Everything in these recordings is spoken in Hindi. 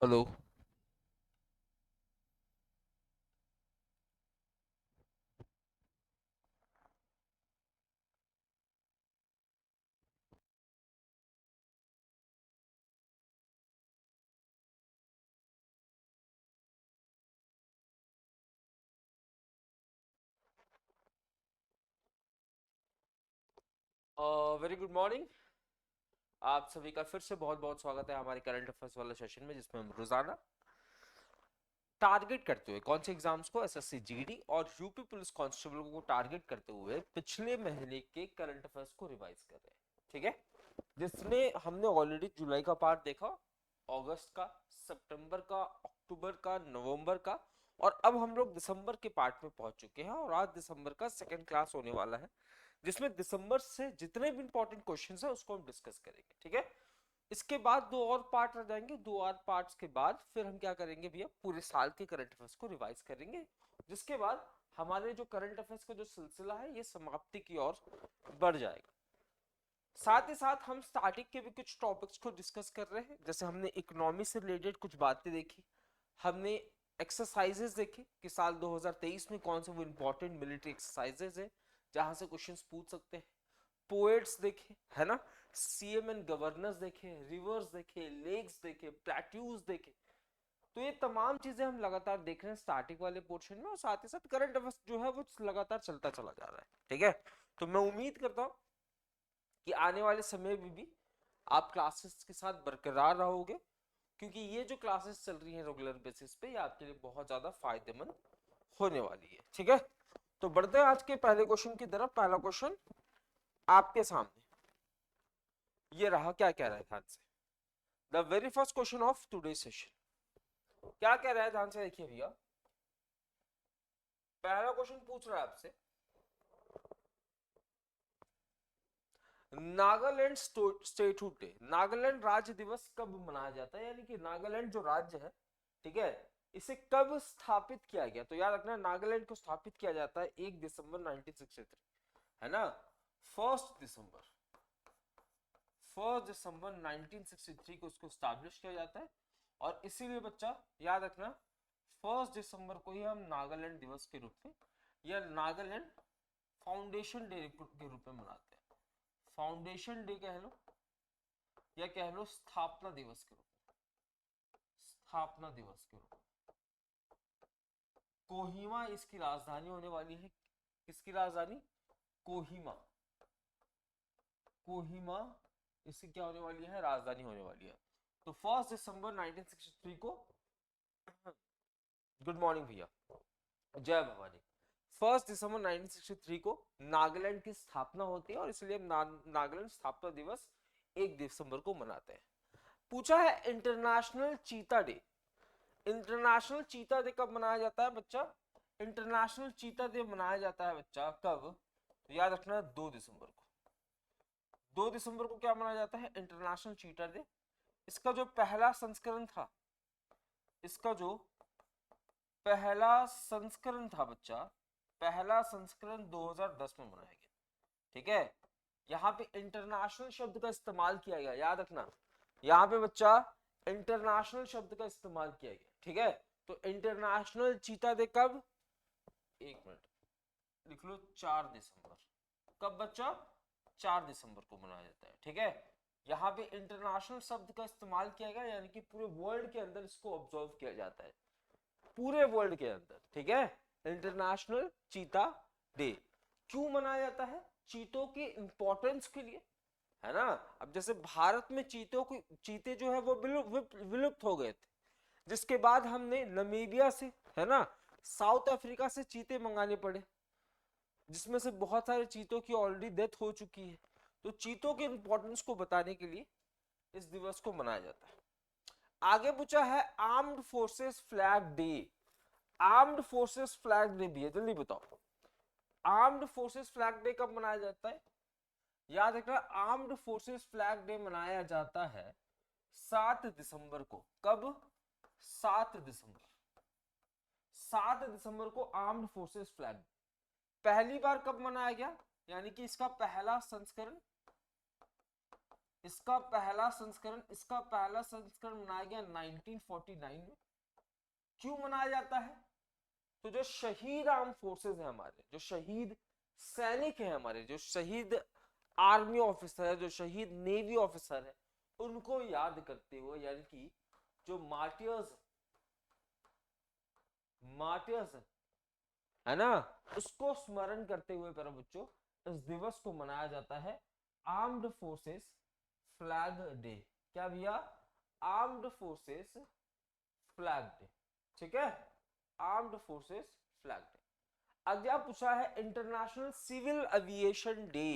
हेलो। Very good morning. आप सभी का फिर से बहुत बहुत स्वागत है हमारे करंट अफेयर्स वाले सेशन में, जिसमें हम रोजाना टारगेट करते हुए कौन से एग्जाम्स को, एसएससी जीडी और यूपी पुलिस कांस्टेबल को टारगेट करते हुए पिछले महीने के करंट अफेयर्स को रिवाइज कर रहे हैं। ठीक है, जिसमें हमने ऑलरेडी जुलाई का पार्ट देखा, अगस्त का, सितंबर का, अक्टूबर का, नवंबर का, और अब हम लोग दिसंबर के पार्ट में पहुंच चुके हैं और आज दिसंबर का सेकंड क्लास होने वाला है, जिसमें दिसंबर से जितने भी इंपॉर्टेंट क्वेश्चंस हैं उसको हम डिस्कस करेंगे। ठीक है, इसके बाद दो और पार्ट रह जाएंगे, दो और पार्ट्स के बाद फिर हम क्या करेंगे भैया, पूरे साल के करंट अफेयर्स को रिवाइज करेंगे, जिसके बाद हमारे जो करंट अफेयर्स का जो सिलसिला है ये समाप्ति की ओर बढ़ जाएगा। साथ ही साथ हम स्टार्टिंग के भी कुछ टॉपिक्स को डिस्कस कर रहे हैं, जैसे हमने इकोनॉमी से रिलेटेड कुछ बातें देखी, हमने एक्सरसाइजेस देखे कि साल 2023 में कौन से वो इंपॉर्टेंट मिलिट्री एक्सरसाइजेस है जहां से क्वेश्चंस पूछ सकते हैं, पोएट्स देखे है ना, सीएम एंड गवर्नर्स देखे, रिवर्स देखे, लेक्स देखे, प्लेट्यूज देखे। तो ये तमाम चीजें हम लगातार देख रहे हैं स्टार्टिंग वाले पोर्शन में, और साथ ही साथ करंट अफेयर्स जो है वो लगातार चलता चला जा रहा है। ठीक है, तो मैं उम्मीद करता हूँ कि आने वाले समय में भी आप क्लासेस के साथ बरकरार रहोगे, क्योंकि ये जो क्लासेस चल रही हैं रेगुलर बेसिस पे ये आपके लिए बहुत ज्यादा फायदेमंद होने वाली है। ठीक है, तो बढ़ते हैं आज के पहले क्वेश्चन की तरफ। पहला क्वेश्चन आपके सामने ये रहा, क्या कह रहा है ध्यान से। The very first question of today session क्या कह रहा है, ध्यान से देखिए भैया। पहला क्वेश्चन पूछ रहा है आपसे, नागालैंड स्टेटहुड डे, नागालैंड राज्य दिवस कब मनाया जाता है, यानी कि नागालैंड जो राज्य है, ठीक है, इसे कब स्थापित किया गया। तो याद रखना, नागालैंड को स्थापित किया जाता है 1 दिसंबर 1963, है ना, फर्स्ट दिसंबर, 1 दिसंबर 1963 को इसको स्टैब्लिश किया जाता है। और इसीलिए बच्चा याद रखना, 1 दिसंबर को ही हम नागालैंड दिवस के रूप में या नागालैंड फाउंडेशन डे के रूप में मनाते हैं। फाउंडेशन डे कह लो या कह लो स्थापना दिवस के रूप में, स्थापना दिवस के रूप में। कोहिमा इसकी राजधानी होने वाली है। किसकी राजधानी? कोहिमा। कोहिमा इसकी क्या होने वाली है, राजधानी होने वाली है। तो 1 दिसंबर 1963 को, गुड मॉर्निंग भैया, जय भवानी, 1 दिसंबर 1963 को नागालैंड की स्थापना होती है और इसलिए नागालैंड स्थापना दिवस 1 दिसंबर को मनाते हैं। पूछा है इंटरनेशनल चीता डे, इंटरनेशनल चीता डे कब मनाया जाता है बच्चा? इंटरनेशनल चीता डे मनाया जाता है बच्चा कब? तो याद रखना 2 दिसंबर को। 2 दिसंबर को क्या मनाया जाता है? इंटरनेशनल चीता डे। इसका जो पहला संस्करण था, इसका जो पहला संस्करण था बच्चा, पहला संस्करण 2010 में बनाया गया। ठीक है, यहाँ पे इंटरनेशनल शब्द का इस्तेमाल किया गया, याद रखना, यहाँ पे बच्चा इंटरनेशनल शब्द का इस्तेमाल किया गया। ठीक है, तो इंटरनेशनल चीता डे कब? एक मिनट लिख लो, 4 दिसंबर। कब बच्चा? 4 दिसंबर को मनाया जाता है। ठीक है, यहाँ पे इंटरनेशनल शब्द का इस्तेमाल किया गया, यानी कि पूरे वर्ल्ड के अंदर इसको ऑब्जर्व किया जाता है, पूरे वर्ल्ड के अंदर। ठीक है, इंटरनेशनल चीता डे क्यों मनाया जाता है? चीतों की इंपॉर्टेंस के लिए, है ना। अब जैसे भारत में चीतों को, चीते जो है वो विलुप्त हो गए थे, जिसके बाद हमने नमीबिया से, है ना, साउथ अफ्रीका से चीते मंगाने पड़े, जिसमें से बहुत सारे चीतों की ऑलरेडी डेथ हो चुकी है। तो चीतों के इंपॉर्टेंस को बताने के लिए इस दिवस को मनाया जाता है। आगे पूछा है armed forces flag day, armed forces flag day भी है, जल्दी बताओ, आर्म्ड फोर्सेस फ्लैग डे कब मनाया जाता है? याद रखना, आर्म्ड फोर्सेस फ्लैग डे मनाया जाता है 7 दिसंबर को। कब? 7 दिसंबर, 7 दिसंबर को आर्म्ड फोर्सेस फ्लैग। पहली बार कब मनाया गया, यानी कि इसका पहला संस्करण इसका पहला संस्करण मनाया गया 1949 में। क्यों मनाया जाता है? तो जो शहीद आर्म फोर्सेस है हमारे, जो शहीद सैनिक है हमारे, जो शहीद आर्मी ऑफिसर है, जो शहीद नेवी ऑफिसर है, उनको याद करते हुए, यानी कि जो मार्टियर्स है ना, उसको स्मरण करते हुए प्यारे बच्चों इस दिवस को मनाया जाता है आर्म्ड फोर्सेस फ्लैग डे। क्या भैया? Armed forces flag day. ठीक है, आर्म्ड फोर्सेस फ्लैग डे। अगला पूछा है international civil aviation day.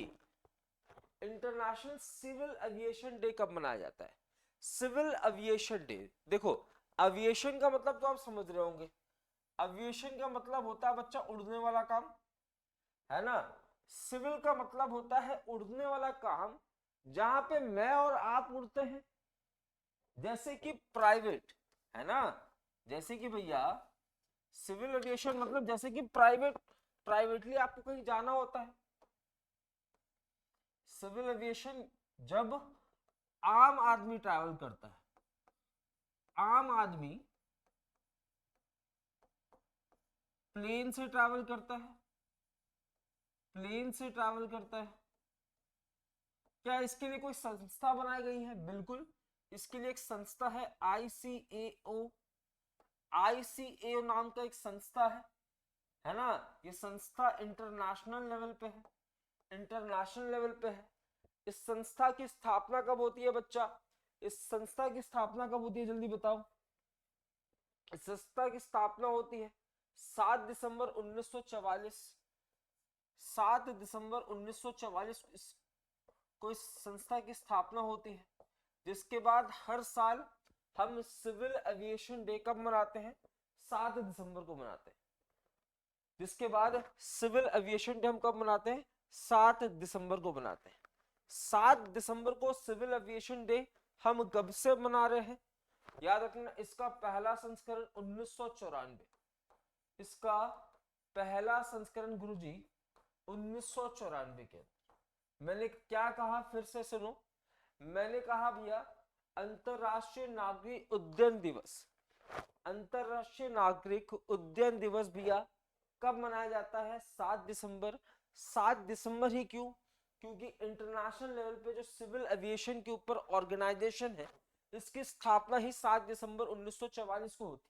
International civil aviation day कब मनाया जाता है? सिविल एविएशन डे, देखो एविएशन का मतलब तो आप समझ रहे होंगे। एविएशन का मतलब होता है बच्चा उड़ने वाला काम, है ना। सिविल का मतलब होता है उड़ने वाला काम जहां पे मैं और आप उड़ते हैं, जैसे कि प्राइवेट, है ना। जैसे कि भैया सिविल एविएशन मतलब जैसे कि प्राइवेटली आपको कहीं जाना होता है। सिविल एविएशन जब आम आदमी ट्रैवल करता है, आम आदमी प्लेन से ट्रैवल करता है, प्लेन से ट्रैवल करता है। क्या इसके लिए कोई संस्था बनाई गई है? बिल्कुल, इसके लिए एक संस्था है ICAO। ICAO नाम का एक संस्था है ना। ये संस्था इंटरनेशनल लेवल पे है, इंटरनेशनल लेवल पे है। इस संस्था की स्थापना कब होती है बच्चा? इस संस्था की स्थापना कब होती है, जल्दी बताओ। इस संस्था की स्थापना होती है 7 दिसंबर 1944। 7 दिसंबर 1944 को इस संस्था की स्थापना होती है, जिसके बाद हर साल हम सिविल एविएशन डे कब मनाते हैं? 7 दिसंबर को मनाते हैं। जिसके बाद सिविल एविएशन डे हम कब मनाते हैं? 7 दिसंबर को मनाते हैं। 7 दिसंबर को सिविल एविएशन डे हम कब से मना रहे हैं? याद रखना, इसका पहला संस्करण 1994, इसका पहला संस्करण गुरुजी 1994 के अंदर। मैंने क्या कहा, फिर से सुनो। मैंने कहा भैया अंतरराष्ट्रीय नागरिक उड्डयन दिवस, अंतरराष्ट्रीय नागरिक उड्डयन दिवस भैया कब मनाया जाता है? 7 दिसंबर। 7 दिसंबर ही क्यों? क्योंकि इंटरनेशनल लेवल पे जो सिविल एविएशन के ऊपर ऑर्गेनाइजेशन है, इसकी स्थापना ही 7 दिसंबर 1944 को होती।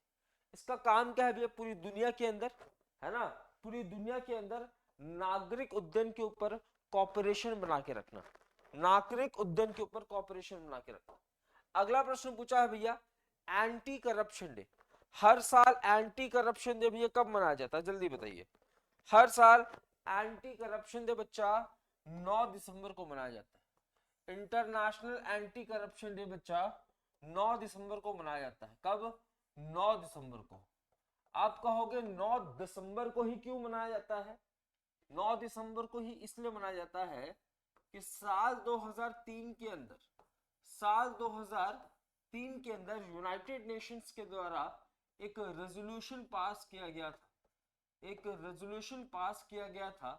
इसका काम क्या है भैया? पूरी दुनिया के अंदर, है ना, पूरी दुनिया के अंदर नागरिक उड्डयन के ऊपर कॉपरेशन बना के रखना, नागरिक उड्डयन के ऊपर कॉपरेशन बना के रखना। अगला प्रश्न पूछा है भैया एंटी करप्शन डे। हर साल एंटी करप्शन डे भैया कब मनाया जाता है, जल्दी बताइए। हर साल एंटी करप्शन डे बच्चा 9 दिसंबर को मनाया जाता है। इंटरनेशनल एंटी करप्शन डे बच्चा 9 दिसंबर को मनाया जाता है। कब? 9 दिसंबर को। आप कहोगे 9 दिसंबर को ही क्यों मनाया जाता है? 9 दिसंबर को ही इसलिए मनाया जाता है कि साल 2003 के अंदर, साल 2003 के अंदर यूनाइटेड नेशंस के द्वारा एक रेजोल्यूशन पास किया गया था, एक रेजोल्यूशन पास किया गया था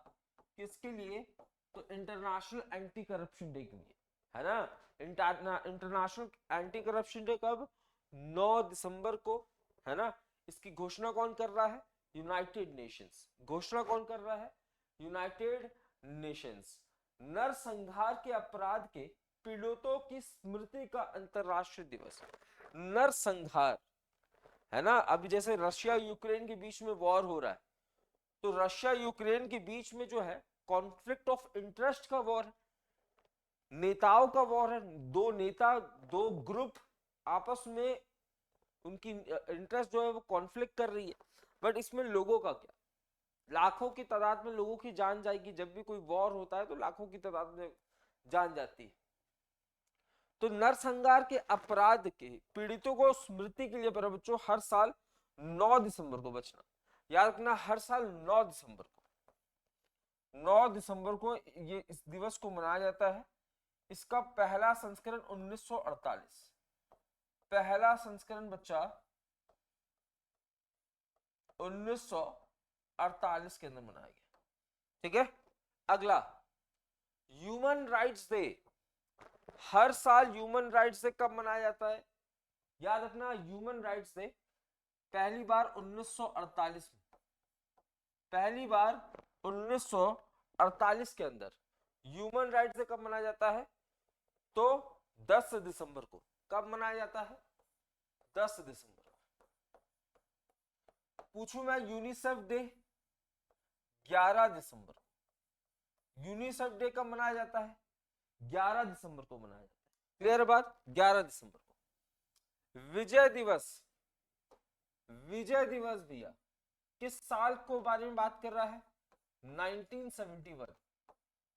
किसके लिए? तो इंटरनेशनल एंटी करप्शन डे के लिए, है ना। इंटरनेशनल एंटी करप्शन डे कब? 9 दिसंबर को, है ना। इसकी घोषणा कौन कर रहा है? United Nations. घोषणा कौन कर रहा है? United Nations. नरसंहार के अपराध के पीड़ितों की स्मृति का अंतरराष्ट्रीय दिवस। नरसंहार, है ना। अभी जैसे रशिया यूक्रेन के बीच में वॉर हो रहा है, तो रशिया यूक्रेन के बीच में जो है कॉन्फ्लिक्ट ऑफ इंटरेस्ट का वॉर है, नेताओं का वॉर है। दो नेता, दो ग्रुप आपस में उनकी इंटरेस्ट जो है वो कॉन्फ्लिक्ट कर रही है। बट इसमें लोगों का क्या? लाखों की तादाद में लोगों की जान जाएगी। जब भी कोई वॉर होता है तो लाखों की तादाद में जान जाती है। तो नरसंहार के अपराध के पीड़ितों को स्मृति के लिए पर बच्चों हर साल 9 दिसंबर को, बचना याद रखना, हर साल 9 दिसंबर को, 9 दिसंबर को ये इस दिवस को मनाया जाता है। इसका पहला संस्करण 1948, पहला संस्करण बच्चा 1948 के अंदर मनाया गया। ठीक है। अगला ह्यूमन राइट्स डे। हर साल ह्यूमन राइट्स डे कब मनाया जाता है? याद रखना, ह्यूमन राइट्स डे पहली बार 1948 में, पहली बार 1948 के अंदर ह्यूमन राइट्स डे कब मनाया जाता है? तो 10 दिसंबर को। कब मनाया जाता है? 10 दिसंबर। पूछूं मैं यूनिसेफ डे? 11 दिसंबर। यूनिसेफ डे कब मनाया जाता है? 11 दिसंबर को मनाया जाता है। क्लियर बात? 11 दिसंबर को। विजय दिवस, विजय दिवस भैया किस साल को बारे में बात कर रहा है? 1971।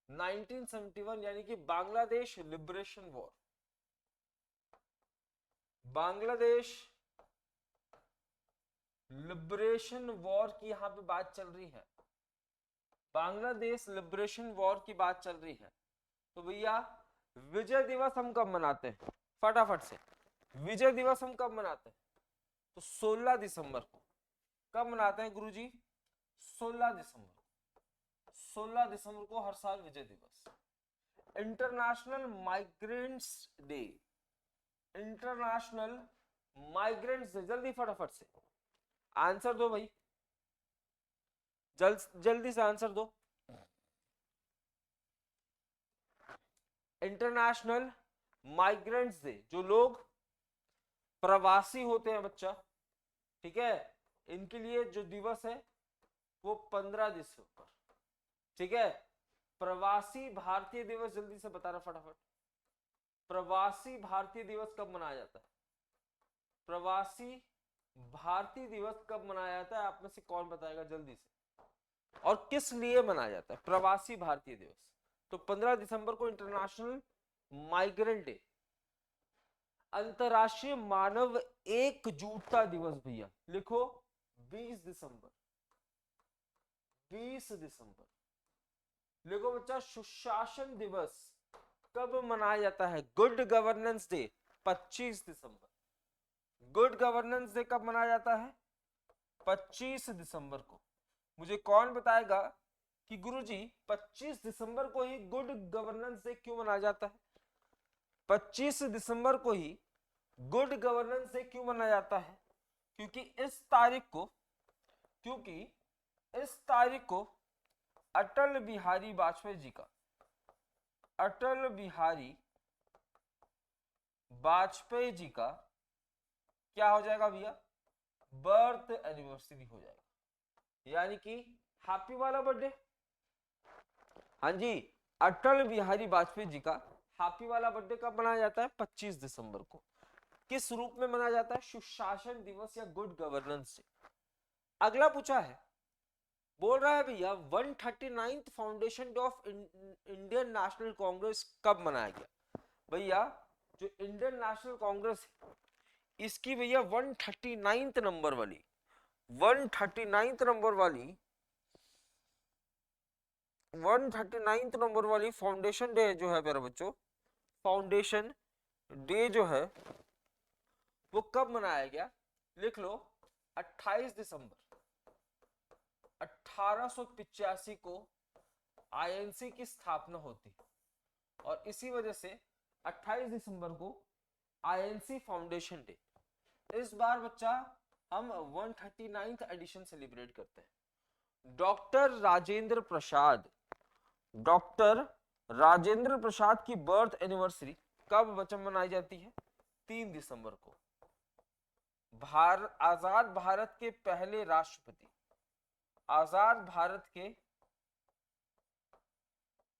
1971 यानी कि Bangladesh liberation war, Bangladesh liberation war की यहां पे बात चल रही है, बांग्लादेश लिबरेशन वॉर की बात चल रही है। तो भैया विजय दिवस हम कब मनाते हैं? फटाफट से, विजय दिवस हम कब मनाते हैं? तो 16 दिसंबर को। कब मनाते हैं गुरुजी? 16 दिसंबर। 16 दिसंबर को हर साल विजय दिवस। International migrants day, international migrants day, जल्दी फटाफट से आंसर दो भाई, जल्दी से आंसर दो। इंटरनेशनल माइग्रेंट्स डे, जो लोग प्रवासी होते हैं बच्चा, ठीक है, इनके लिए जो दिवस है वो 15 दिसंबर, ठीक है। प्रवासी भारतीय दिवस जल्दी से बता रहा फटाफट, प्रवासी भारतीय दिवस कब मनाया जाता है? प्रवासी भारतीय दिवस कब मनाया जाता है? आप में से कौन बताएगा जल्दी से? और किस लिए मनाया जाता है प्रवासी भारतीय दिवस? तो 15 दिसंबर को इंटरनेशनल माइग्रेंट डे। अंतरराष्ट्रीय मानव एकजुटता दिवस भैया लिखो 20 दिसंबर, 20 दिसंबर। लिखो बच्चा सुशासन दिवस कब मनाया जाता है? गुड गवर्नेंस डे 25 दिसंबर। गुड गवर्नेंस डे कब मनाया जाता है? 25 दिसंबर को। मुझे कौन बताएगा कि गुरुजी 25 दिसंबर को ही गुड गवर्नेंस डे क्यों मनाया जाता है? 25 दिसंबर को ही गुड गवर्नेंस डे क्यों मनाया जाता है? क्योंकि इस तारीख को अटल बिहारी वाजपेयी जी का, अटल बिहारी वाजपेयी जी का क्या हो जाएगा भैया? बर्थ एनिवर्सरी हो जाएगा, यानी कि हैप्पी वाला बर्थडे। हाँ जी, अटल बिहारी वाजपेयी जी का हैप्पी वाला बर्थडे कब मनाया जाता है? 25 दिसंबर को। किस रूप में मनाया जाता है? सुशासन दिवस या गुड गवर्नेंस डे। अगला पूछा है, बोल रहा है भैया 139th foundation day of Indian national Congress कब मनाया गया? भैया जो इंडियन नेशनल कांग्रेस है इसकी भैया 139th नंबर वाली, 139th नंबर वाली, 139th नंबर वाली फाउंडेशन डे जो है मेरे बच्चों, फाउंडेशन डे जो है वो कब मनाया गया? लिख लो 28 दिसंबर 1885 को आईएनसी की स्थापना होती और इसी वजह से 28 दिसंबर को आईएनसी फाउंडेशन डे। इस बार बच्चा हम 139th एडिशन सेलिब्रेट करते हैं। डॉक्टर राजेंद्र प्रसाद, डॉक्टर राजेंद्र प्रसाद की बर्थ एनिवर्सरी कब बच्चा मनाई जाती है? 3 दिसंबर को। आजाद भारत के पहले राष्ट्रपति, आजाद भारत के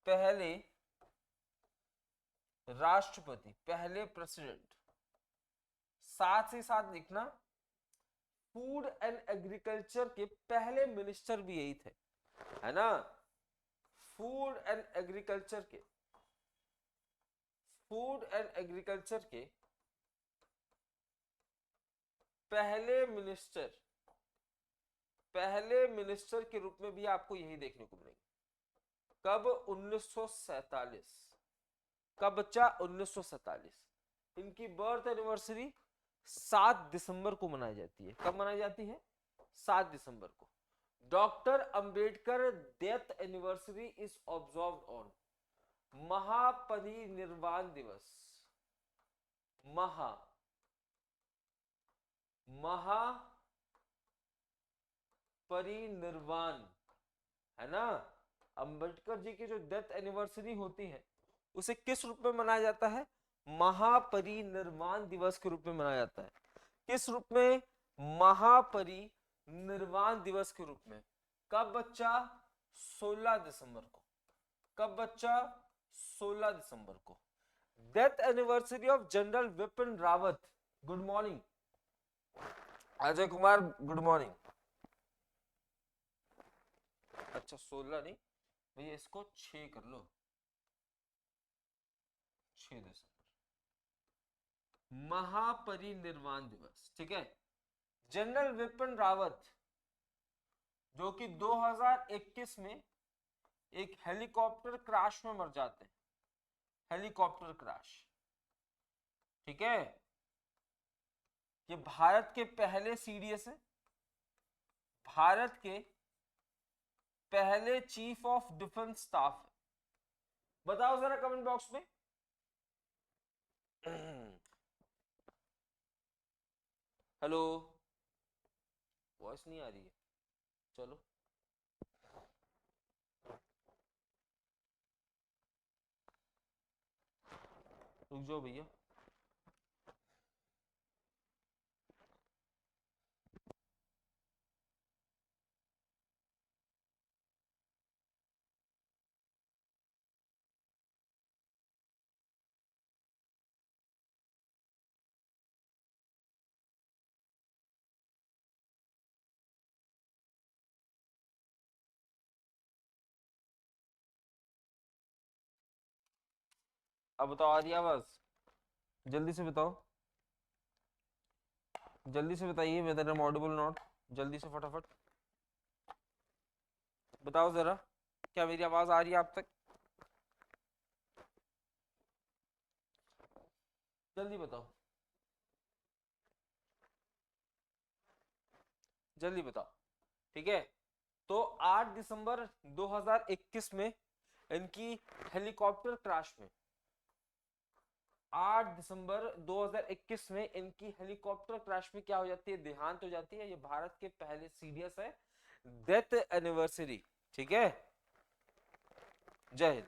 पहले राष्ट्रपति, पहले प्रेसिडेंट, साथ ही साथ लिखना फूड एंड एग्रीकल्चर के पहले मिनिस्टर भी यही थे, है ना। फूड एंड एग्रीकल्चर के, फूड एंड एग्रीकल्चर के पहले मिनिस्टर के रूप में भी आपको यही देखने को मिलेगा। कब? 1947। कब बच्चा? 1947। इनकी बर्थ एनिवर्सरी 7 दिसंबर को मनाई जाती है। कब मनाई जाती है? 7 दिसंबर को। Doctor Ambedkar death anniversary is observed on, Mahaparinirvan Diwas, Mahaparinirvan, है ना। अंबेडकर जी की जो डेथ एनिवर्सरी होती है उसे किस रूप में मनाया जाता है? महापरिनिर्वाण दिवस के रूप में मनाया जाता है। किस रूप में? महापरिनिर्वाण दिवस के रूप में। कब बच्चा? 16 दिसंबर को। कब बच्चा? 16 दिसंबर को। Death anniversary of general Vipin Rawat. Good morning Ajay Kumar, good morning. अच्छा 16 नहीं भैया, इसको 6 कर लो, 6 दिसंबर महापरिनिर्वाण दिवस, ठीक है। जनरल विपिन रावत जो कि 2021 में एक हेलीकॉप्टर क्रैश में मर जाते हैं, हेलीकॉप्टर क्रैश, ठीक है। ये भारत के पहले सीडीएस है, भारत के पहले चीफ ऑफ डिफेंस स्टाफ है। बताओ जरा कमेंट बॉक्स में। हेलो, वॉइस नहीं आ रही है, चलो रुक जाओ भैया। अब बताओ, आ रही है आवाज? जल्दी से बताओ, जल्दी से बताइए whether I am audible not. जल्दी से फटाफट बताओ जरा, क्या मेरी आवाज आ रही है आप तक? जल्दी बताओ, जल्दी बताओ, ठीक है। तो 8 दिसंबर 2021 में इनकी हेलीकॉप्टर क्रैश में, 8 दिसंबर 2021 में इनकी हेलीकॉप्टर क्रैश में क्या हो जाती है? देहांत हो जाती है। ये भारत के पहले सीडीएस है, डेथ एनिवर्सरी, ठीक है। जय हिंद।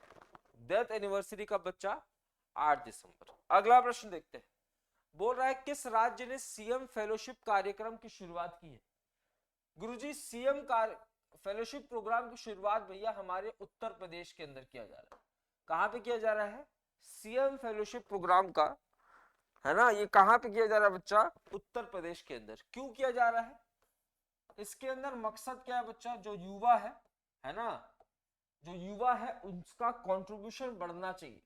डेथ एनिवर्सरी का बच्चा 8 दिसंबर। अगला प्रश्न देखते हैं। बोल रहा है किस राज्य ने सीएम फेलोशिप कार्यक्रम की शुरुआत की है? गुरुजी सीएम फेलोशिप प्रोग्राम की शुरुआत भैया हमारे उत्तर प्रदेश के अंदर किया जा रहा है। कहां पे किया जा रहा है? सीएम फेलोशिप प्रोग्राम का, है ना, ये कहां पे किया जा रहा है बच्चा? उत्तर प्रदेश के अंदर। क्यों किया जा रहा है? इसके अंदर मकसद क्या है बच्चा? जो युवा है ना, जो युवा है उसका कंट्रीब्यूशन बढ़ना चाहिए,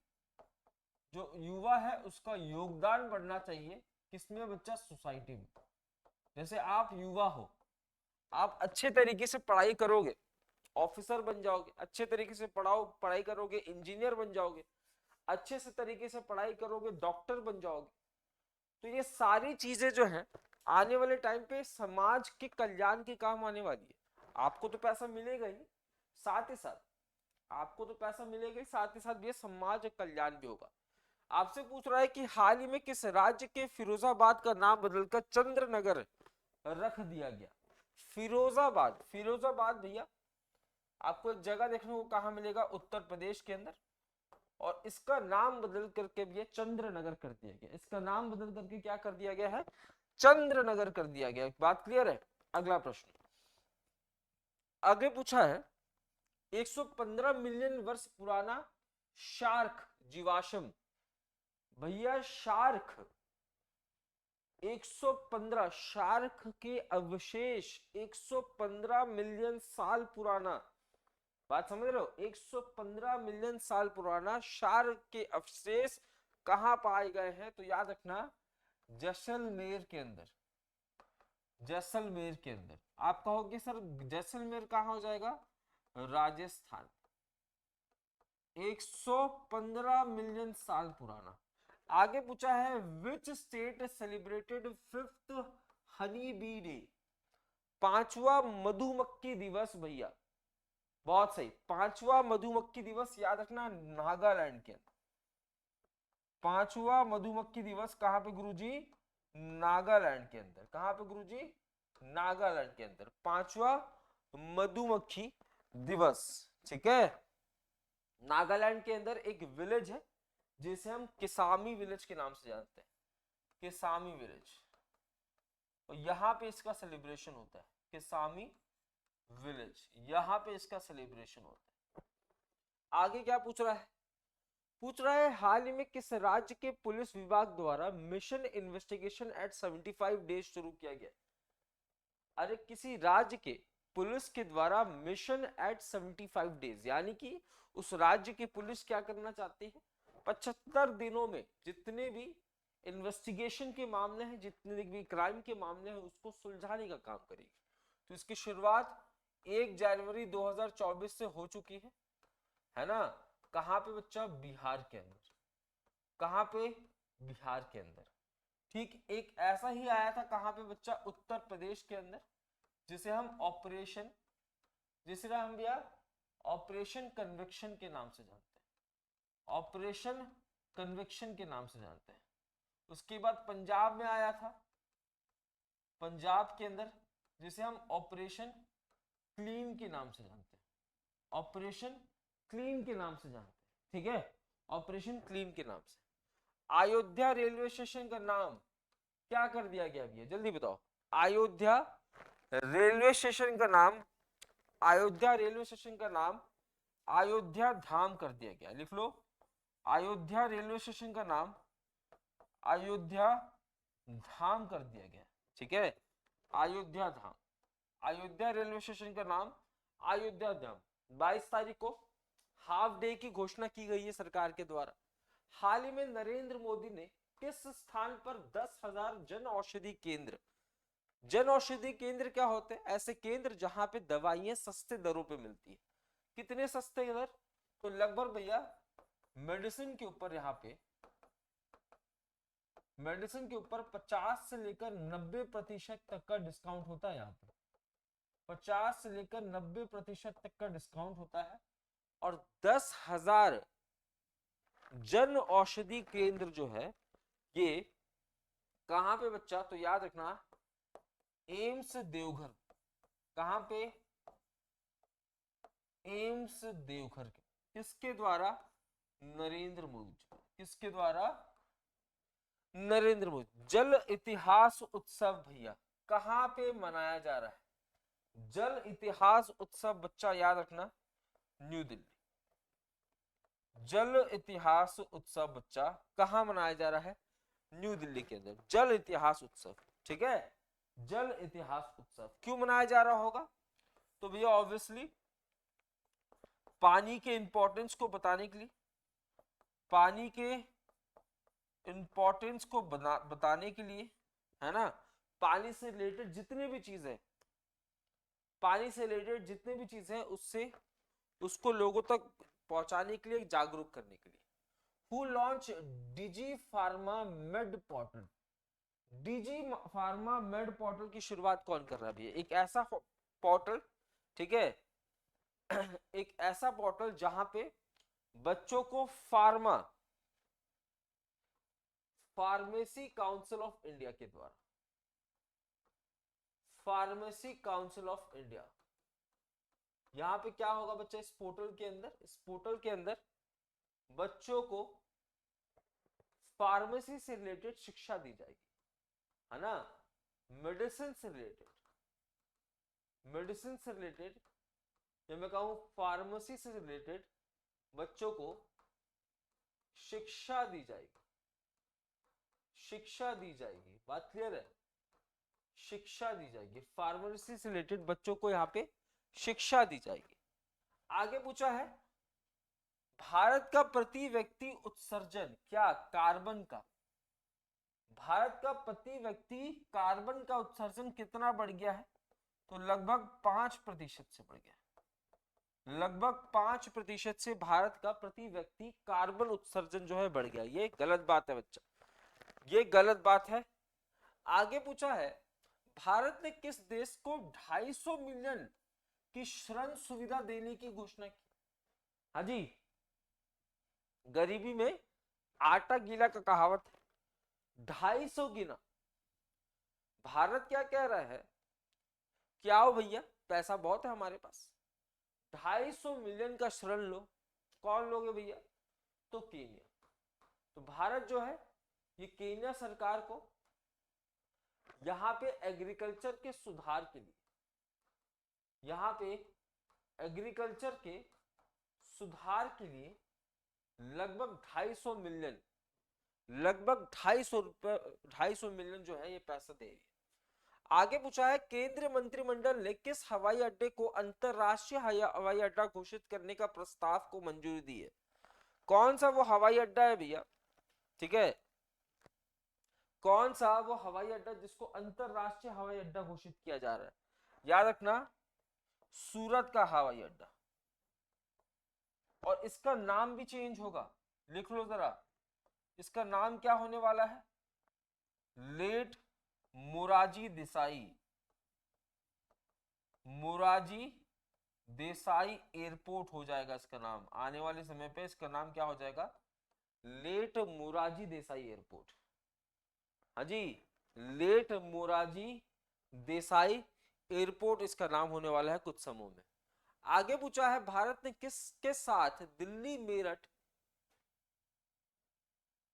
जो युवा है उसका योगदान बढ़ना चाहिए। किसमें बच्चा? सोसाइटी में। जैसे आप युवा हो, आप अच्छे तरीके से पढ़ाई करोगे, ऑफिसर बन जाओगे, अच्छे तरीके से पढ़ाई करोगे, इंजीनियर बन जाओगे, अच्छे से तरीके से पढ़ाई करोगे, डॉक्टर बन जाओगे। तो ये सारी चीजें जो है आने वाले टाइम पे समाज के कल्याण के काम आने वाली है। आपको तो पैसा मिलेगा ही, साथ ही साथ आपको तो पैसा मिलेगा ही, साथ ही साथ ये समाज कल्याण भी होगा। आपसे पूछ रहा है कि हाल ही में किस राज्य के फिरोजाबाद का नाम बदलकर चंद्रनगर रख दिया गया? फिरोजाबाद, फिरोजाबाद भैया आपको एक जगह देखने को कहां मिलेगा? उत्तर प्रदेश के अंदर। और इसका नाम बदल करके भी चंद्रनगर कर दिया गया। इसका नाम बदल करके क्या कर दिया गया है? चंद्रनगर कर दिया गया। बात क्लियर है? अगला प्रश्न आगे पूछा है 115 मिलियन वर्ष पुराना शार्क जीवाश्म, भैया शार्क 115, शार्क के अवशेष 115 मिलियन साल पुराना, बात समझ रहे हो? 115 मिलियन साल पुराना शार्क के अवशेष कहां पाए गए हैं? तो याद रखना जैसलमेर के अंदर, जैसलमेर के अंदर। आप कहोगे सर जैसलमेर कहां हो जाएगा? राजस्थान। 115 मिलियन साल पुराना। आगे पूछा है which state celebrated 5th honey bee day, 5वां मधुमक्खी दिवस भैया, बहुत सही। पांचवा मधुमक्खी दिवस याद रखना नागालैंड के अंदर। पांचवा मधुमक्खी दिवस कहां पे गुरुजी? नागालैंड के अंदर। कहां पे गुरुजी? नागालैंड के अंदर पांचवा मधुमक्खी दिवस। ठीक है। नागालैंड के अंदर एक विलेज है जिसे हम किसामी विलेज के नाम से जानते हैं, किसामी विलेज। और यहाँ पे इसका सेलिब्रेशन होता है, किसामी विलेज, यहाँ पे इसका सेलिब्रेशन होता है। आगे क्या पूछ रहा है? पूछ रहा है हाल ही में किस राज्य के पुलिस विभाग द्वारा मिशन इन्वेस्टिगेशन एट 75 डेज शुरू किया गया? अरे किसी राज्य के पुलिस के द्वारा मिशन एट 75 डेज, यानी कि उस राज्य की पुलिस क्या करना चाहती है? 75 दिनों में जितने भी इन्वेस्टिगेशन के मामले हैं, जितने भी क्राइम के मामले हैं, उसको सुलझाने का काम करेगी। तो इसकी शुरुआत 1 जनवरी 2024 से हो चुकी है ना? कहां पे बच्चा? बिहार के अंदर। कहां पे? बिहार के अंदर। ठीक एक ऐसा ही आया था कहां पे बच्चा? उत्तर प्रदेश के अंदर, जिसे हम ऑपरेशन, जिसे हम भैया ऑपरेशन कन्विक्शन के नाम से जानते हैं, ऑपरेशन कन्विक्शन के नाम से जानते हैं। उसके बाद पंजाब में आया था, पंजाब के अंदर, जिसे हम ऑपरेशन क्लीन के नाम से जानते हैं, ऑपरेशन क्लीन के नाम से जानते हैं। ठीक है, ऑपरेशन क्लीन के नाम से। अयोध्या रेलवे स्टेशन का नाम क्या कर दिया गया भैया? जल्दी बताओ। अयोध्या रेलवे स्टेशन का नाम, अयोध्या रेलवे स्टेशन का नाम अयोध्या धाम कर दिया गया। लिख लो, अयोध्या रेलवे स्टेशन का नाम अयोध्या धाम कर दिया गया। ठीक है, अयोध्या धाम, अयोध्या रेलवे स्टेशन का नाम अयोध्या धाम। 22 तारीख को हाफ डे की घोषणा की गई है सरकार के द्वारा। हाल ही में नरेंद्र मोदी ने किस स्थान पर 10,000 जन औषधि केंद्र, जन औषधि केंद्र क्या होते हैं? ऐसे केंद्र जहां पे दवाइयां सस्ते दरों पे मिलती है। कितने सस्ते दर? तो लगभग भैया मेडिसिन के ऊपर, यहाँ पे मेडिसिन के ऊपर 50 से लेकर 90% तक का डिस्काउंट होता है। यहाँ पे 50 से लेकर 90% तक का डिस्काउंट होता है। और 10,000 जन औषधि केंद्र जो है ये कहां पे बच्चा? तो याद रखना एम्स देवघर। कहां पे? एम्स देवघर के। किसके द्वारा? नरेंद्र मोदी। किसके द्वारा? नरेंद्र मोदी। जल इतिहास उत्सव भैया कहां पे मनाया जा रहा है? जल इतिहास उत्सव बच्चा याद रखना न्यू दिल्ली। जल इतिहास उत्सव बच्चा कहां मनाया जा रहा है? न्यू दिल्ली के अंदर जल इतिहास उत्सव। ठीक है, जल इतिहास उत्सव क्यों मनाया जा रहा होगा? तो भैया ऑब्वियसली पानी के इंपॉर्टेंस को बताने के लिए, पानी के इंपॉर्टेंस को बताने के लिए, है ना? पानी से रिलेटेड जितने भी चीजें, पानी से रिलेटेड जितने भी चीजें हैं उससे उसको लोगों तक पहुंचाने के लिए, जागरूक करने के लिए। Who launched digi pharma med portal? Digi pharma med portal की शुरुआत कौन कर रहा है? एक ऐसा पोर्टल, ठीक है, एक ऐसा पोर्टल जहां पे बच्चों को फार्मेसी काउंसिल ऑफ इंडिया के द्वारा, फार्मेसी काउंसिल ऑफ इंडिया, यहां पे क्या होगा बच्चा? इस पोर्टल के अंदर, इस पोर्टल के अंदर बच्चों को फार्मेसी से रिलेटेड शिक्षा दी जाएगी, है ना? मेडिसिन से रिलेटेड, मेडिसिन से रिलेटेड, जब मैं कहूं फार्मेसी से रिलेटेड बच्चों को शिक्षा दी जाएगी, शिक्षा दी जाएगी। बात क्लियर है? शिक्षा दी जाएगी, फार्मेसी से रिलेटेड बच्चों को यहाँ पे शिक्षा दी जाएगी। आगे पूछा है भारत का प्रति व्यक्ति उत्सर्जन क्या कार्बन का, भारत का प्रति व्यक्ति कार्बन का उत्सर्जन कितना बढ़ गया है? तो लगभग 5% से बढ़ गया, लगभग 5% से भारत का प्रति व्यक्ति कार्बन उत्सर्जन जो है बढ़ गया। ये गलत बात है बच्चा, ये गलत बात है। आगे पूछा है भारत ने किस देश को 250 मिलियन कि ऋण सुविधा देने की घोषणा की। हाँ जी, गरीबी में आटा गीला का कहावत है, 250 गिना। भारत क्या कह रहा है कि आओ भैया, पैसा बहुत है हमारे पास, 250 मिलियन का ऋण लो। कौन लोगे भैया? तो केन्या। तो भारत जो है ये केन्या सरकार को यहाँ पे एग्रीकल्चर के सुधार के लिए, यहाँ पे एग्रीकल्चर के सुधार के लिए लगभग 250 मिलियन, लगभग 250 मिलियन जो है ये पैसा दे रही है। आगे पूछा है, केंद्रीय मंत्रिमंडल ने किस हवाई अड्डे को अंतरराष्ट्रीय हवाई अड्डा घोषित करने का प्रस्ताव को मंजूरी दी है? कौन सा वो हवाई अड्डा है भैया? ठीक है, कौन सा वो हवाई अड्डा जिसको अंतरराष्ट्रीय हवाई अड्डा घोषित किया जा रहा है? याद रखना, सूरत का हवाई अड्डा। और इसका नाम भी चेंज होगा, लिख लो जरा, इसका नाम क्या होने वाला है? लेट मोरारजी देसाई, मोरारजी देसाई एयरपोर्ट हो जाएगा इसका नाम। आने वाले समय पे इसका नाम क्या हो जाएगा? Late Morarji Desai airport. हाँ जी, लेट मोरारजी देसाई एयरपोर्ट इसका नाम होने वाला है कुछ समय में। आगे पूछा है, भारत ने किसके साथ दिल्ली मेरठ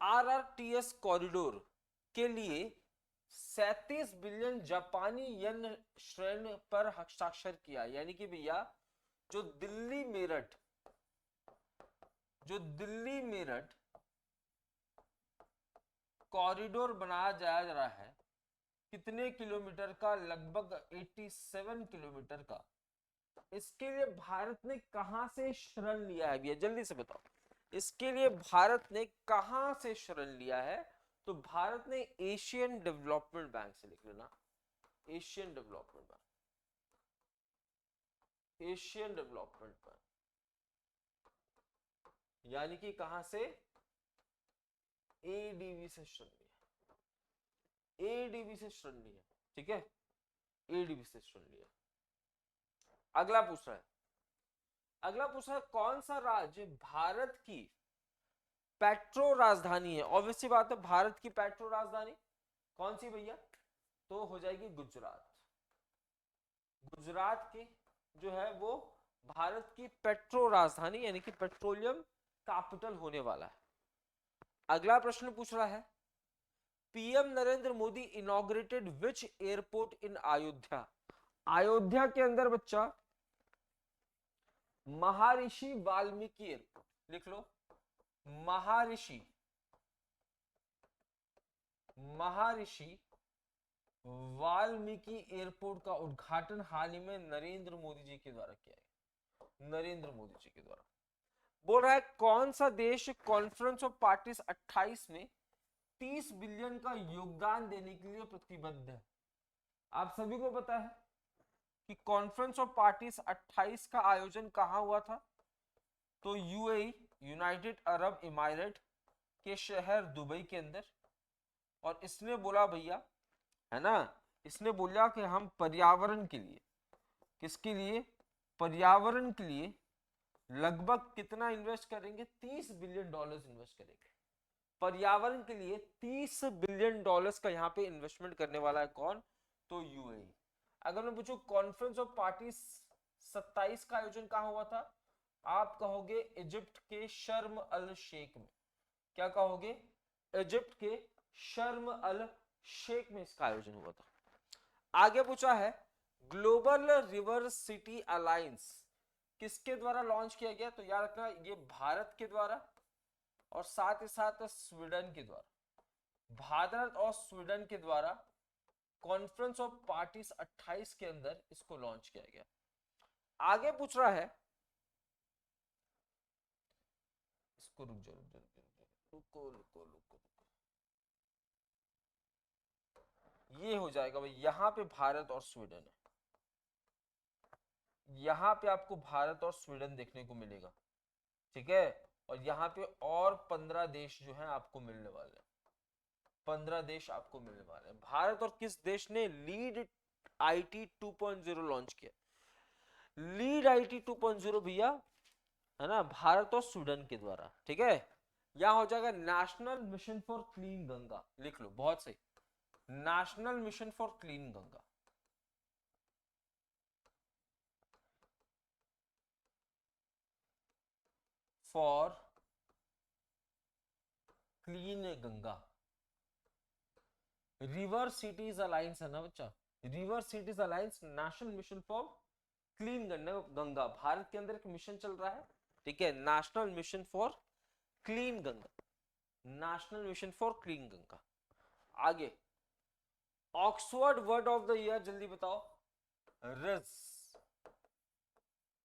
आरआरटीएस कॉरिडोर के लिए 37 बिलियन जापानी येन ऋण पर हस्ताक्षर किया? यानी कि भैया जो दिल्ली मेरठ कॉरिडोर बनाया जा रहा है, कितने किलोमीटर का? लगभग 87 किलोमीटर का। इसके लिए भारत ने कहां से ऋण लिया है भैया? जल्दी से बताओ, इसके लिए भारत ने कहां से ऋण लिया है? तो भारत ने एशियन डेवलपमेंट बैंक से, लिख लेना, Asian development bank, Asian development bank. यानी कि कहां से? एडीबी से ऋण लिया, एडीबी से ऋण लिया। ठीक है, एडीबी से ऋण लिया। अगला पूछ रहा है, अगला पूछ रहा है, कौन सा राज्य भारत की पेट्रो राजधानी है? ऑब्वियसली बात है, भारत की पेट्रो राजधानी कौन सी भैया? तो हो जाएगी गुजरात। गुजरात की जो है वो भारत की पेट्रो राजधानी यानी कि पेट्रोलियम कैपिटल होने वाला है। अगला प्रश्न पूछ रहा है, पीएम नरेंद्र मोदी इनॉग्रेटेड विच एयरपोर्ट इन अयोध्या? अयोध्या के अंदर बच्चा महर्षि वाल्मीकि एयरपोर्ट, लिख लो, महर्षि वाल्मीकि एयरपोर्ट का उद्घाटन हाल ही में नरेंद्र मोदी जी के द्वारा किया गया, नरेंद्र मोदी जी के द्वारा। बोल रहा है, कौन सा देश कॉन्फ्रेंस ऑफ पार्टीज 28 में 30 बिलियन का योगदान देने के लिए प्रतिबद्ध है? आप सभी को पता है कि कॉन्फ्रेंस ऑफ पार्टीज 28 का आयोजन कहां हुआ था? तो यूएई, यूनाइटेड अरब इमारात के शहर दुबई के अंदर। और इसने बोला भैया, है ना, इसने बोला कि हम पर्यावरण के लिए, किसके लिए? पर्यावरण के लिए लगभग कितना इन्वेस्ट करेंगे? 30 बिलियन डॉलर्स इन्वेस्ट करेंगे पर्यावरण के लिए। 30 बिलियन डॉलर्स का यहाँ पे इन्वेस्टमेंट करने वाला है कौन? तो यूएई। अगर मैं पूछूं कॉन्फ्रेंस ऑफ पार्टीज 27 का आयोजन कहां हुआ था? आप कहोगे इजिप्ट के शर्म अल शेख में। क्या कहोगे? इजिप्ट के शर्म अल शेख में इसका आयोजन हुआ था। आगे पूछा है, ग्लोबल रिवर सिटी अलायंस किसके द्वारा लॉन्च किया गया? तो याद रखना, ये भारत के द्वारा और साथ ही साथ स्वीडन के द्वारा, भारत और स्वीडन के द्वारा कॉन्फ्रेंस ऑफ पार्टीज 28 के अंदर इसको लॉन्च किया गया। आगे पूछ रहा है, इसको रुक जाओ, रुको रुको रुको, ये हो जाएगा भाई, यहां पे भारत और स्वीडन है, यहां पे आपको भारत और स्वीडन देखने को मिलेगा। ठीक है, और यहाँ पे और 15 देश जो हैं आपको मिलने वाले हैं, 15 देश आपको मिलने वाले हैं। भारत और किस देश ने लीड आईटी 2.0 लॉन्च किया? लीड आईटी 2.0 भैया, है ना, भारत और स्वीडन के द्वारा, ठीक है। यहां हो जाएगा national mission for clean Ganga, लिख लो, बहुत सही, national mission for clean Ganga. For clean Ganga, river cities alliance है ना बच्चा, river cities alliance national mission for clean Ganga, Bharat के अंदर एक मिशन चल रहा है, ठीक है, national mission for clean Ganga, national mission for clean Ganga. आगे, Oxford word of the year जल्दी बताओ, रिज,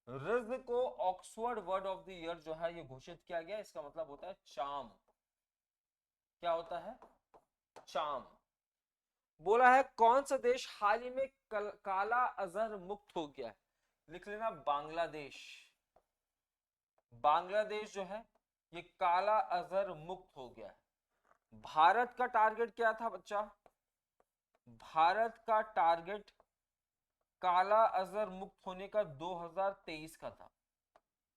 रिज को Oxford word of the year जो है ये घोषित किया गया, इसका मतलब होता है चाम, क्या होता है, चाम। बोला है कौन सा देश हाल ही में काला अजहर मुक्त हो गया है, लिख लेना बांग्लादेश, बांग्लादेश जो है ये काला अजहर मुक्त हो गया है। भारत का टारगेट क्या था बच्चा, भारत का टारगेट काला अजहर मुक्त होने का 2023 का था,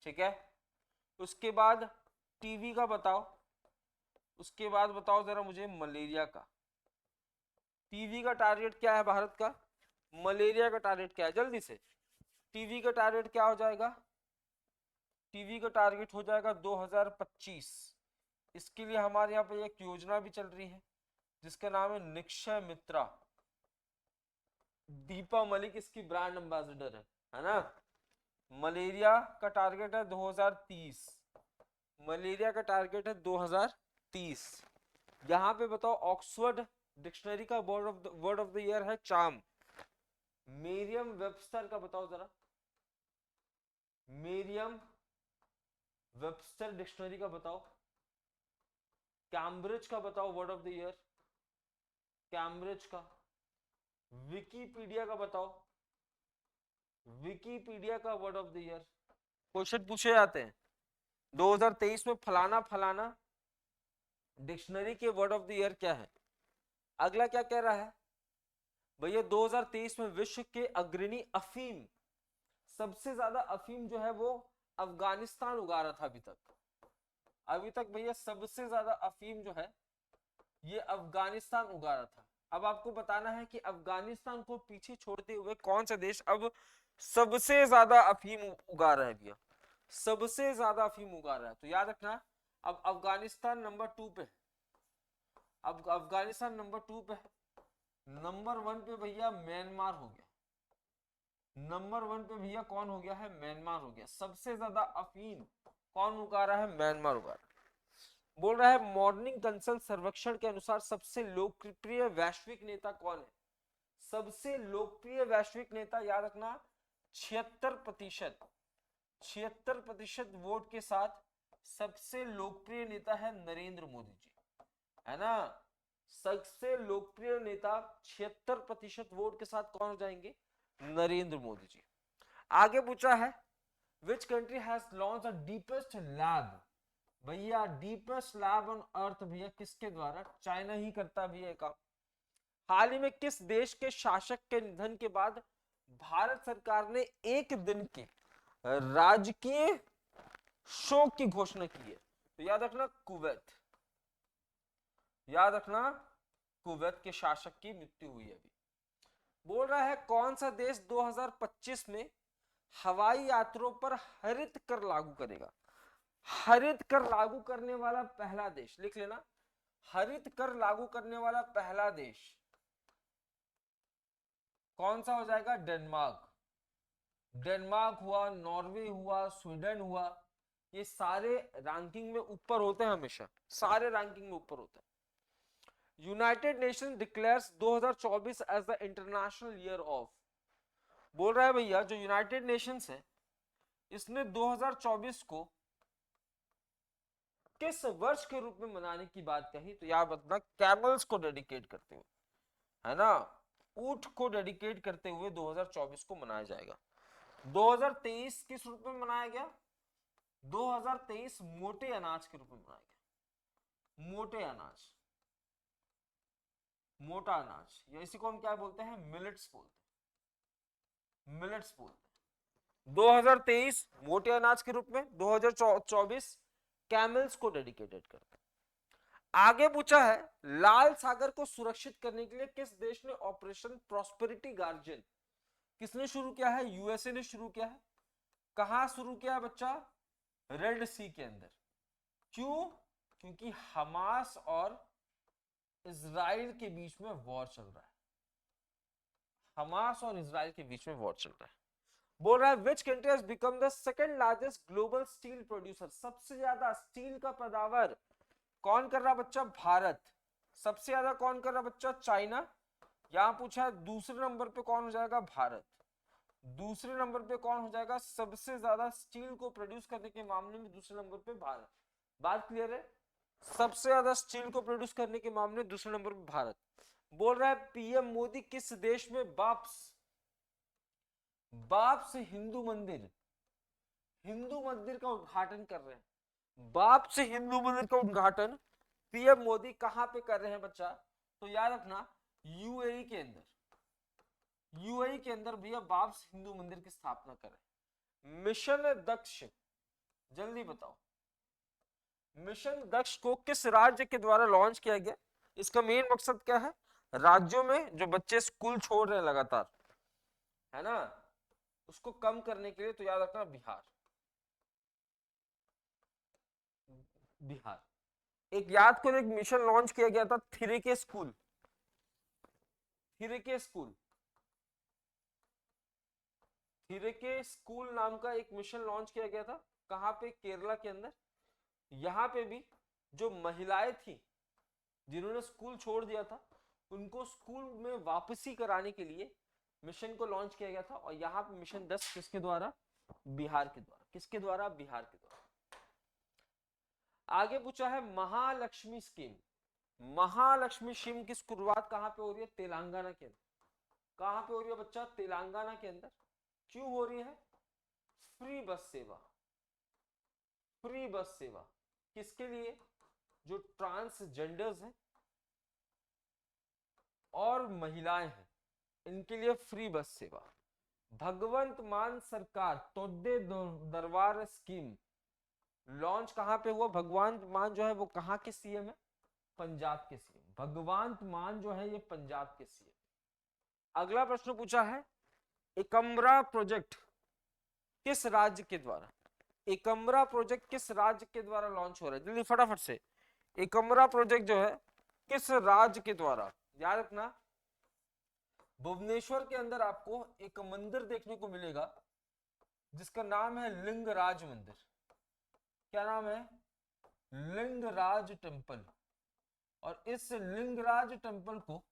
ठीक है। उसके बाद टीवी का बताओ, उसके बाद बताओ जरा मुझे मलेरिया का, टीवी का टारगेट क्या है भारत का, मलेरिया का टारगेट क्या है, जल्दी से, टीवी का टारगेट क्या हो जाएगा, टीवी का टारगेट हो जाएगा 2025। इसके लिए हमारे यहाँ पे एक योजना भी चल रही है जिसका नाम है निक्षय मित्रा, दीपा मलिक इसकी ब्रांड एम्बेसडर है ना। मलेरिया का टारगेट है 2030, मलेरिया का टारगेट है 2030। यहाँ पे बताओ ऑक्सफोर्ड डिक्शनरी का वर्ड ऑफ द ईयर है चाम, मेरियम वेबस्टर का बताओ जरा, मेरियम वेबस्टर डिक्शनरी का बताओ, कैम्ब्रिज का बताओ word of the year, Cambridge का, विकीपीडिया का बताओ, विकीपीडिया का word of the year. Question पूछे जाते हैं 2023 में फलाना फलाना डिक्शनरी के वर्ड ऑफ द ईयर क्या है। अगला क्या कह रहा है भैया, 2023 में विश्व के अग्रणी अफीम, सबसे ज्यादा अफीम जो है वो अफगानिस्तान उगा रहा था अभी तक, अभी तक भैया सबसे ज्यादा अफीम जो है ये अफगानिस्तान उगा रहा था। अब आपको बताना है कि अफगानिस्तान को पीछे छोड़ते हुए कौन सा देश अब सबसे ज्यादा अफीम उगा रहा है भैया, सबसे ज्यादा अफीम उगा रहा है। तो याद रखना, अब अफगानिस्तान नंबर 2 पे, अब अफगानिस्तान नंबर 2 पे, नंबर 1 पे भैया म्यांमार हो गया, नंबर 1 पे भैया कौन हो गया है, म्यांमार हो गया। सबसे ज्यादा अफीम कौन उगा रहा है, म्यांमार उगा रहा है। बोल रहा है मॉर्निंग कंसल्ट सर्वेक्षण के अनुसार सबसे लोकप्रिय वैश्विक नेता कौन है, सबसे लोकप्रिय वैश्विक नेता, याद रखना 76%, 76% वोट के साथ सबसे लोकप्रिय नेता है नरेंद्र मोदी जी, है ना। सबसे लोकप्रिय नेता 76% वोट के साथ कौन हो जाएंगे, नरेंद्र मोदी जी। आगे पूछा है which country has launch the deepest lab, भैया डीपेस्ट लैब ऑन अर्थ भैया किसके द्वारा, चाइना ही करता भैया काम। हाल ही में किस देश के शासक के निधन के बाद भारत सरकार ने एक दिन के राजकीय शोक की घोषणा की है, तो याद रखना कुवैत, याद रखना कुवैत के शासक की मृत्यु हुई है अभी। बोल रहा है कौन सा देश 2025 में हवाई यात्रियों पर हरित कर लागू करेगा, हरित कर लागू करने वाला पहला देश, लिख लेना, हरित कर लागू करने वाला पहला देश कौन सा हो जाएगा, डेनमार्क, डेनमार्क हुआ, नॉर्वे हुआ, स्वीडन हुआ, ये सारे रैंकिंग में ऊपर होते हैं, हमेशा सारे रैंकिंग में ऊपर होते हैं। United Nation declares 2024 as the international year of, बोल रहा है भैया जो यूनाइटेड नेशंस है इसने 2024 को किस वर्ष के रूप में मनाने की बात कही, तो याद रखना कैमल्स को डेडिकेट करते हुए, है ना, ऊंट को डेडिकेट करते हुए 2024 को मनाया जाएगा। 2023 किस रूप में मनाया गया, 2023 मोटे अनाज के रूप में मनाया गया, मोटे अनाज, मोटा अनाज, या इसी को हम क्या बोलते हैं, मिलेट्स बोलते हैं, मिलेट्स बोलते हैं। 2023 मोटे अनाज के रूप में, 2024 कैमल्स को डेडिकेटेड करते हैं। आगे पूछा है लाल सागर को सुरक्षित करने के लिए किस देश ने ऑपरेशन प्रॉस्पेरिटी गार्जियन किसने शुरू किया है? यूएसए ने शुरू किया है। कहां शुरू किया है बच्चा? रेड सी के अंदर। क्यों? क्योंकि हमास और इजराइल के बीच में वॉर चल रहा है। हमास और इजराइल के बीच में वॉर चल रहा है। बोल रहा है which country has become the second largest global steel producer, सबसे ज्यादा स्टील का पैदावार कौन कर रहा बच्चा? भारत। सबसे ज्यादा कौन कर रहा बच्चा? चाइना। यहां पूछा है दूसरे नंबर पे कौन हो जाएगा? भारत। दूसरे नंबर पे कौन हो जाएगा? सबसे ज्यादा स्टील को प्रोड्यूस करने के मामले में दूसरे नंबर पे भारत। बात क्लियर है? सबसे ज्यादा स्टील को प्रोड्यूस करने के मामले में दूसरे नंबर पे भारत। बोल रहा है पीएम मोदी किस देश में बाप से हिंदू मंदिर का उद्घाटन कर रहे हैं? बाप से हिंदू मंदिर का उद्घाटन पीएम मोदी कहां पे कर रहे हैं बच्चा? तो याद रखना यूएई के अंदर। यूएई के अंदर भैया बाप से हिंदू मंदिर की स्थापना कर रहे हैं। मिशन दक्ष, जल्दी बताओ, मिशन दक्ष को किस राज्य के द्वारा लॉन्च किया गया? इसका मेन मकसद क्या है? राज्यों में जो बच्चे स्कूल छोड़ रहे हैं लगातार, है ना, उसको कम करने के लिए। तो याद रखना बिहार। बिहार। एक याद करो, एक मिशन लॉन्च किया गया था थिरेके स्कूल। थिरेके स्कूल, थिरेके स्कूल नाम का एक मिशन लॉन्च किया गया था। कहां पे? केरला के अंदर। यहां पे भी जो महिलाएं थी जिन्होंने स्कूल छोड़ दिया था उनको स्कूल में वापसी कराने के लिए मिशन को लॉन्च किया गया था। और यहाँ पे मिशन 10 किसके द्वारा? बिहार के द्वारा। किसके द्वारा? बिहार के द्वारा। आगे पूछा है महालक्ष्मी स्कीम। महालक्ष्मी स्कीम की शुरुआत कहां पे हो रही है? तेलंगाना के अंदर। कहां पे हो रही है बच्चा? तेलंगाना के अंदर। क्यों हो रही है? फ्री बस सेवा। फ्री बस सेवा किसके लिए? जो ट्रांसजेंडर्स हैं और महिलाएं हैं, इनके लिए फ्री बस सेवा। भगवंत मान सरकार तोड्डे दरबार स्कीम लॉन्च कहां पे हुआ? भगवंत मान जो है वो कहां के सीएम है? पंजाब के सीएम। भगवंत मान जो है ये पंजाब के सीएम। अगला प्रश्न पूछा है एकम्बरा प्रोजेक्ट किस राज्य के द्वारा? एकम्बरा प्रोजेक्ट किस राज्य के द्वारा लॉन्च हो रहा है? जल्दी फटाफट से। एकम्बरा प्रोजेक्ट जो है किस राज्य के द्वारा? याद रखना भुवनेश्वर के अंदर आपको एक मंदिर देखने को मिलेगा जिसका नाम है लिंगराज मंदिर। क्या नाम है? लिंगराज टेम्पल। और इस लिंगराज टेम्पल को,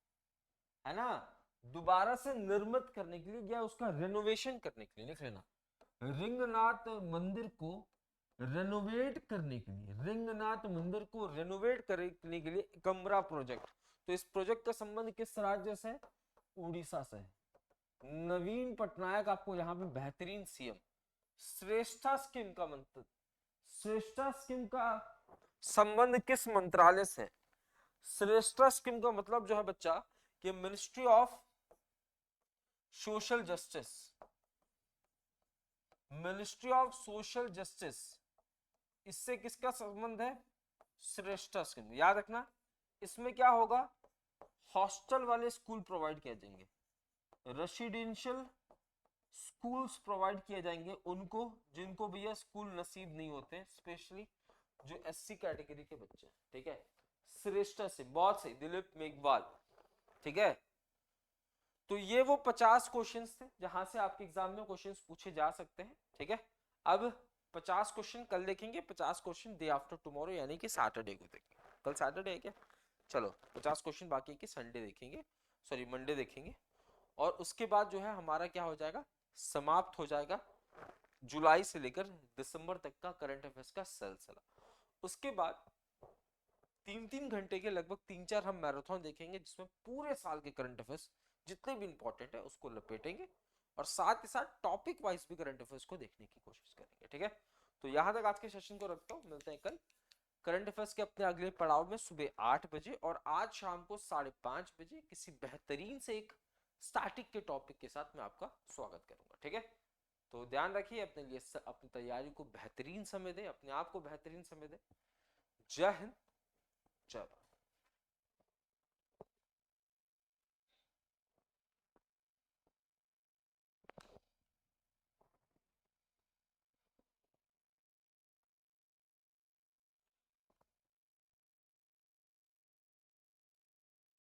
है ना, दोबारा से निर्मित करने के लिए या उसका रेनोवेशन करने के लिए, लिख लेना, रिंगनाथ मंदिर को रेनोवेट करने के लिए, रिंगनाथ मंदिर को रेनोवेट करने के लिए एकम्बरा प्रोजेक्ट। तो इस प्रोजेक्ट का संबंध किस राज्य से? उड़ीसा से है। नवीन पटनायक आपको यहाँ पे बेहतरीन सीएम। श्रेष्ठा स्कीम का मंत्र, श्रेष्ठा स्कीम का संबंध किस मंत्रालय से? श्रेष्ठा स्कीम का मतलब जो है बच्चा कि ministry of social justice. Ministry of social justice, इससे किसका संबंध है? श्रेष्ठा स्कीम। याद रखना इसमें क्या होगा? हॉस्टल वाले स्कूल प्रोवाइड किए जाएंगे, रेसिडेंशियल स्कूल्स प्रोवाइड किए जाएंगे उनको जिनको भैया स्कूल नसीब नहीं होते, स्पेशली जो एससी कैटेगरी के बच्चे। ठीक है, श्रेष्ठा से बहुत सही दिलीप मेघवाल। ठीक है, तो ये वो 50 क्वेश्चंस थे जहां से आपके एग्जाम में क्वेश्चंस पूछे जा सकते हैं। ठीक है, अब 50 क्वेश्चन कल देखेंगे, 50 क्वेश्चन डे आफ्टर टुमारो यानी कि सैटरडे को देखेंगे। कल सैटरडे है क्या? चलो 50 क्वेश्चन बाकी है कि संडे देखेंगे, सॉरी मंडे देखेंगे। और उसके बाद जो है हमारा क्या हो जाएगा? समाप्त हो जाएगा जुलाई से लेकर दिसंबर तक का करंट अफेयर्स का सिलसिला। उसके बाद 3-3 घंटे के लगभग 3-4 हम मैराथन देखेंगे जिसमें पूरे साल के करंट अफेयर्स जितने भी इंपॉर्टेंट है उसको लपेटेंगे और साथ ही साथ टॉपिक वाइज भी करंट अफेयर्स को देखने की कोशिश करेंगे। ठीक है, तो यहां तक आज के सेशन को रखता हूं। मिलते हैं कल करंट अफेयर्स के अपने अगले पड़ाव में सुबह 8 बजे और आज शाम को 5:30 बजे किसी बेहतरीन से एक स्टैटिक के टॉपिक के साथ मैं आपका स्वागत करूंगा। ठीक है, तो ध्यान रखिए, अपने लिए अपनी तैयारी को बेहतरीन समय दें, अपने आप को बेहतरीन समय दें। जय हिंद, जय भारत।